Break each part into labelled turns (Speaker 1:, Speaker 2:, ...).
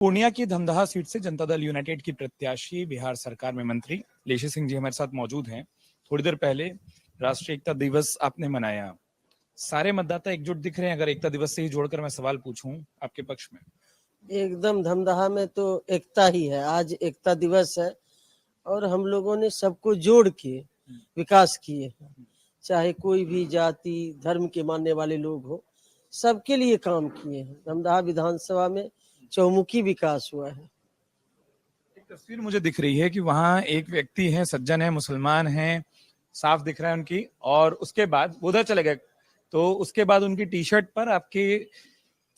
Speaker 1: पूर्णिया की धमदाहा सीट से जनता दल यूनाइटेड की प्रत्याशी बिहार सरकार में मंत्री लेशी सिंह जी हमारे साथ मौजूद हैं। थोड़ी देर पहले राष्ट्रीय एकता दिवस आपने मनाया, सारे मतदाता एकजुट दिख रहे हैं। अगर एकता दिवस से ही जोड़कर मैं सवाल पूछूं आपके पक्ष में।
Speaker 2: एकदम धमदाहा में तो एकता ही है। आज एकता दिवस है और हम लोगों ने सबको जोड़ के विकास किए हैं। चाहे कोई भी जाति धर्म के मानने वाले लोग हो, सबके लिए काम किए हैं। धमदाहा विधानसभा में चौमुखी विकास हुआ है।
Speaker 1: एक तस्वीर मुझे दिख रही है कि वहां एक व्यक्ति है, सज्जन है, मुसलमान है, साफ दिख रहा है उनकी, और उसके बाद उधर चले गए तो उसके बाद उनकी टी शर्ट पर आपके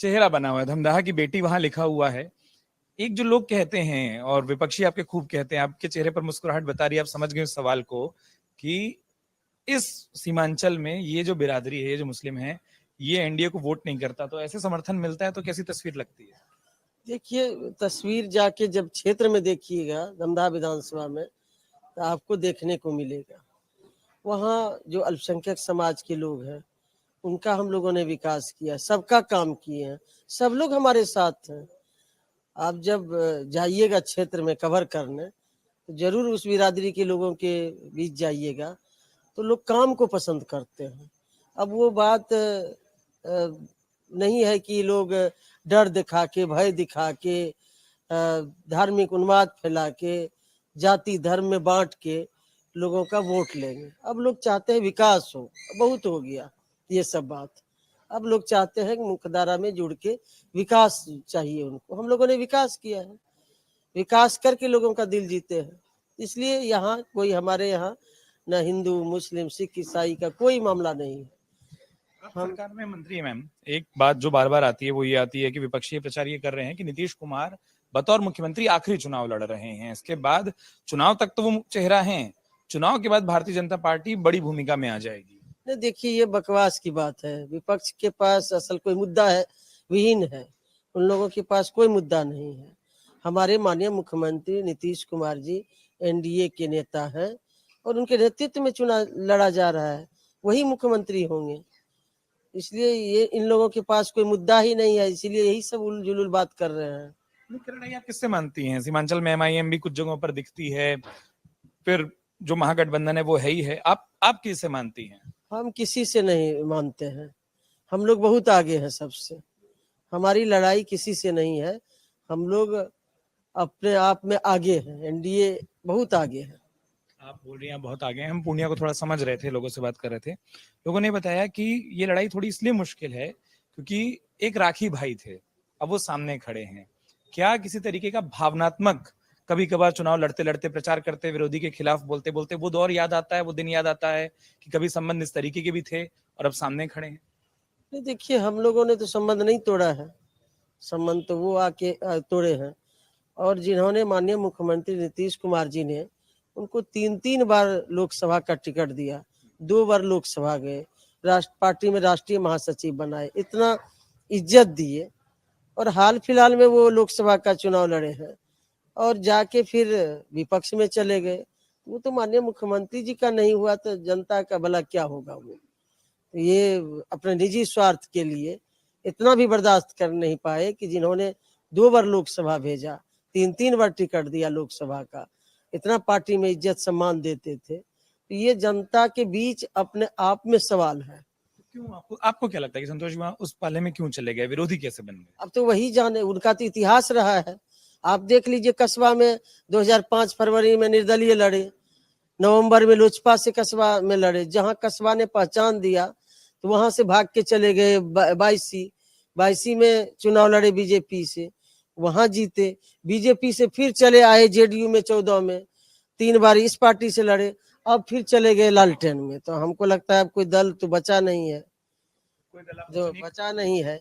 Speaker 1: चेहरा बना हुआ है, धमदाहा की बेटी वहां लिखा हुआ है। एक जो लोग कहते हैं और विपक्षी आपके खूब कहते हैं, आपके चेहरे पर मुस्कुराहट बता रही है, आप समझ गए उस सवाल को, कि इस सीमांचल में ये जो बिरादरी है, ये जो मुस्लिम है, ये एनडीए को वोट नहीं करता, तो ऐसे समर्थन मिलता है तो कैसी तस्वीर लगती है?
Speaker 2: देखिए, तस्वीर जाके जब क्षेत्र में देखिएगा धमदाहा विधानसभा में, तो आपको देखने को मिलेगा वहाँ जो अल्पसंख्यक समाज के लोग हैं उनका हम लोगों ने विकास किया, सबका काम किए हैं, सब लोग हमारे साथ हैं। आप जब जाइएगा क्षेत्र में कवर करने तो जरूर उस बिरादरी के लोगों के बीच जाइएगा, तो लोग काम को पसंद करते हैं। अब वो बात नहीं है कि लोग डर दिखा के, भय दिखा के, धार्मिक उन्माद फैला के, जाति धर्म में बांट के लोगों का वोट लेंगे। अब लोग चाहते हैं विकास हो, बहुत हो गया ये सब बात। अब लोग चाहते हैं कि मुख्यधारा में जुड़ के विकास चाहिए उनको। हम लोगों ने विकास किया है, विकास करके लोगों का दिल जीते हैं। इसलिए यहाँ कोई, हमारे यहाँ न हिंदू मुस्लिम सिख ईसाई का कोई मामला नहीं है।
Speaker 1: हम सरकार में मंत्री है मैम, एक बात जो बार बार आती है वो ये आती है कि विपक्षी प्रचार ये कर रहे हैं कि नीतीश कुमार बतौर मुख्यमंत्री आखिरी चुनाव लड़ रहे हैं, इसके बाद चुनाव तक तो वो चेहरा है, चुनाव के बाद भारतीय जनता पार्टी बड़ी भूमिका में आ जाएगी।
Speaker 2: नहीं, देखिए ये बकवास की बात है। विपक्ष के पास असल कोई मुद्दा है विहीन है, उन लोगों के पास कोई मुद्दा नहीं है। हमारे माननीय मुख्यमंत्री नीतीश कुमार जी एनडीए के नेता हैं और उनके नेतृत्व में चुनाव लड़ा जा रहा है, वही मुख्यमंत्री होंगे। इसलिए ये इन लोगों के पास कोई मुद्दा ही नहीं है, इसीलिए यही सब उल जुलूल बात कर रहे हैं।
Speaker 1: किरण, आप किससे मानती हैं? सीमांचल में एमआईएम भी कुछ जगहों पर दिखती है, फिर जो महागठबंधन है वो है ही है, आप किससे मानती हैं?
Speaker 2: हम किसी से नहीं मानते हैं, हम लोग बहुत आगे हैं सबसे। हमारी लड़ाई किसी से नहीं है, हम लोग अपने आप में आगे हैं, एनडीए बहुत आगे है।
Speaker 1: आप बोल रही हैं बहुत आगे हैं, हम पूर्णिया को थोड़ा समझ रहे थे, लोगों से बात कर रहे थे, लोगों ने बताया कि ये लड़ाई थोड़ी इसलिए मुश्किल है क्योंकि एक राखी भाई थे, अब वो सामने खड़े हैं। क्या किसी तरीके का भावनात्मक, कभी कभार चुनाव लड़ते लड़ते, प्रचार करते, विरोधी के खिलाफ बोलते बोलते वो दौर याद आता है, वो दिन याद आता है कि कभी संबंध इस तरीके के भी थे और अब सामने खड़े हैं?
Speaker 2: नहीं, देखिए हम लोगों ने तो संबंध नहीं तोड़ा है, संबंध तो वो आके तोड़े हैं। और जिन्होंने माननीय मुख्यमंत्री नीतीश कुमार जी ने उनको 3-3 बार लोकसभा का टिकट दिया, 2 बार लोकसभा गए, राष्ट्र पार्टी में राष्ट्रीय महासचिव बनाए, इतना इज्जत दिए, और हाल फिलहाल में वो लोकसभा का चुनाव लड़े हैं और जाके फिर विपक्ष में चले गए। वो तो माननीय मुख्यमंत्री जी का नहीं हुआ तो जनता का भला क्या होगा? वो ये अपने निजी स्वार्थ के लिए इतना भी बर्दाश्त कर नहीं पाए कि जिन्होंने 2 बार लोकसभा भेजा, 3-3 बार टिकट दिया लोकसभा का, इतना पार्टी में इज्जत सम्मान देते थे, तो ये जनता के बीच अपने आप में सवाल है।
Speaker 1: क्यों, आपको क्या लगता है कि संतोष जी वहां उस पाले में क्यों चले गए, विरोधी कैसे बन गए?
Speaker 2: अब तो वही जाने, उनका तो इतिहास रहा है। आप देख लीजिए, कस्बा में 2005 फरवरी में निर्दलीय लड़े, नवंबर में लोजपा से कस्बा में लड़े, जहां कस्बा ने पहचान दिया तो वहां से भाग के चले गए बाईसी में चुनाव लड़े बीजेपी से, वहां जीते, बीजेपी से फिर चले आए जेडीयू में 14 में, 3 बार इस पार्टी से लड़े, अब फिर चले गए लालटेन में। तो हमको लगता है अब कोई दल तो बचा नहीं है, जो बचा नहीं है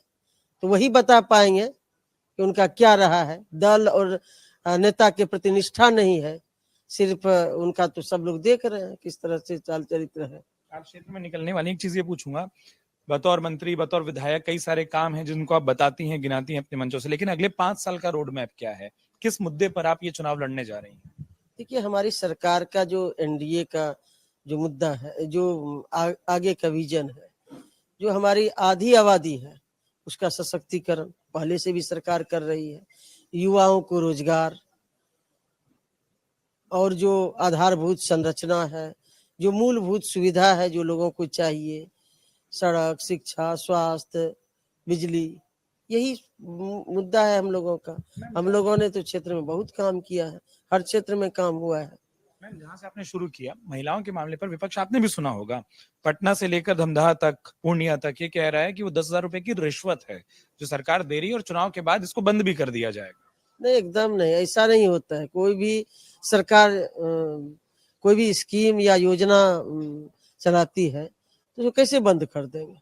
Speaker 2: तो वही बता पाएंगे कि उनका क्या रहा है। दल और नेता के प्रति निष्ठा नहीं है, सिर्फ उनका तो सब लोग देख रहे हैं किस तरह से चाल चरित्र है।
Speaker 1: आप क्षेत्र में निकलने वाली एक चीज ये पूछूंगा, बतौर मंत्री, बतौर विधायक कई सारे काम हैं जिनको आप बताती हैं, गिनाती हैं अपने मंचों से, लेकिन अगले 5 साल का रोड मैप क्या है? किस मुद्दे पर आप ये चुनाव लड़ने जा रही हैं?
Speaker 2: देखिए, हमारी सरकार का जो एनडीए का जो मुद्दा है, जो आगे का विजन है, जो हमारी आधी आबादी है उसका सशक्तिकरण पहले से भी सरकार कर रही है। युवाओं को रोजगार और जो आधारभूत संरचना है, जो मूलभूत सुविधा है जो लोगों को चाहिए, सड़क, शिक्षा, स्वास्थ्य, बिजली, यही मुद्दा है हम लोगों का। हम लोगों ने तो क्षेत्र में बहुत काम किया है, हर क्षेत्र में काम हुआ है।
Speaker 1: मैम, जहां से आपने शुरू किया महिलाओं के मामले पर विपक्ष आपने भी सुना होगा, पटना से लेकर धमदाहा तक, पूर्णिया तक ये कह रहा है कि वो 10,000 रुपए की रिश्वत है जो सरकार दे रही है और चुनाव के बाद इसको बंद भी कर दिया जाएगा।
Speaker 2: नहीं, एकदम नहीं, ऐसा नहीं होता है। कोई भी सरकार कोई भी स्कीम या योजना चलाती है तो जो कैसे बंद कर देंगे?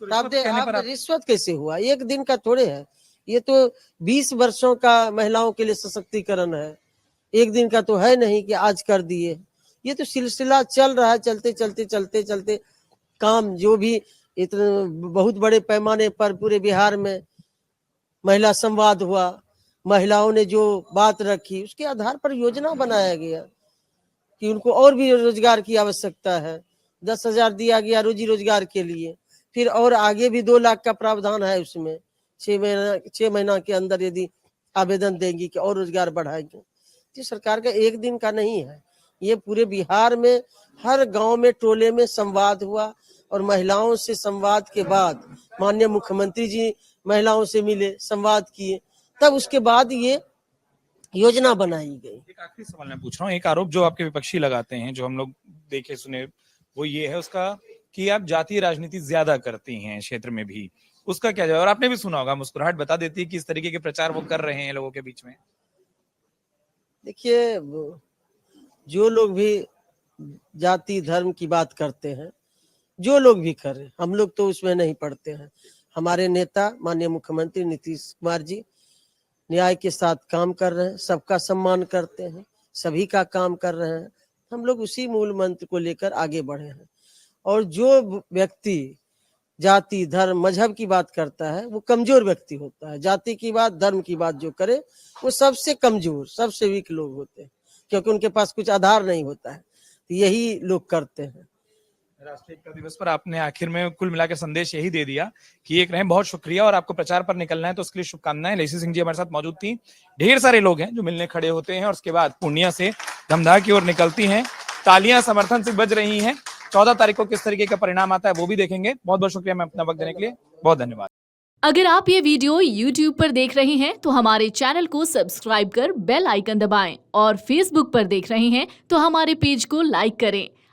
Speaker 2: आप रिश्वत कैसे हुआ? एक दिन का थोड़े है, ये तो 20 वर्षों का महिलाओं के लिए सशक्तिकरण है। एक दिन का तो है नहीं कि आज कर दिए, ये तो सिलसिला चल रहा है। चलते चलते चलते चलते काम जो भी इतने बहुत बड़े पैमाने पर पूरे बिहार में महिला संवाद हुआ, महिलाओं ने जो बात रखी उसके आधार पर योजना बनाया गया कि उनको और भी रोजगार की आवश्यकता है। 10,000 दिया गया रोजी रोजगार के लिए, फिर और आगे भी 2 लाख का प्रावधान है उसमें। 6 महीना के अंदर यदि आवेदन देंगी कि और रोजगार बढ़ाएंगे। तो सरकार का एक दिन का नहीं है, ये पूरे बिहार में हर गांव में टोले में संवाद हुआ और महिलाओं से संवाद के बाद माननीय मुख्यमंत्री जी महिलाओं से मिले, संवाद किए, तब उसके बाद ये योजना बनाई गई।
Speaker 1: एक आखिरी सवाल मैं पूछ रहा हूँ, एक आरोप जो आपके विपक्षी लगाते हैं, जो हम लोग देखे सुने, वो ये है उसका कि आप जातीय राजनीति ज्यादा करती हैं क्षेत्र में भी, उसका क्या जवाब? और आपने भी सुना होगा, मुस्कुराहट बता देती है कि इस तरीके के प्रचार वो कर रहे हैं लोगों के बीच में।
Speaker 2: देखिए, जो लोग भी जाति धर्म की बात करते हैं, जो लोग भी करें, हम लोग तो उसमें नहीं पड़ते हैं। हमारे नेता माननीय मुख्यमंत्री नीतीश कुमार जी न्याय के साथ काम कर रहे हैं, सबका सम्मान करते हैं, सभी का काम कर रहे हैं। हम लोग उसी मूल मंत्र को लेकर आगे बढ़े हैं। और जो व्यक्ति जाति धर्म मजहब की बात करता है वो कमजोर व्यक्ति होता है। जाति की बात धर्म की बात जो करे वो सबसे कमजोर सबसे वीक लोग होते हैं, क्योंकि उनके पास कुछ आधार नहीं होता है। तो यही लोग करते हैं।
Speaker 1: राष्ट्रीय एकता दिवस पर आपने आखिर में कुल मिलाकर संदेश यही दे दिया कि एक रहें, बहुत शुक्रिया, और आपको प्रचार पर निकलना है तो उसके लिए शुभकामनाएं। लेसी सिंह जी हमारे साथ मौजूद थी। ढेर सारे लोग हैं जो मिलने खड़े होते हैं और उसके बाद पूर्णिया से धमदाहा की ओर निकलती हैं। तालियां समर्थन से बज रही हैं। 14 तारीख को किस तरीके का परिणाम आता है वो भी देखेंगे। बहुत बहुत शुक्रिया मैं अपना वक्त देने के लिए, बहुत धन्यवाद।
Speaker 3: अगर आप ये वीडियो YouTube पर देख रहे हैं तो हमारे चैनल को सब्सक्राइब कर बेल आइकन दबाएं, और Facebook पर देख रहे हैं तो हमारे पेज को लाइक करें।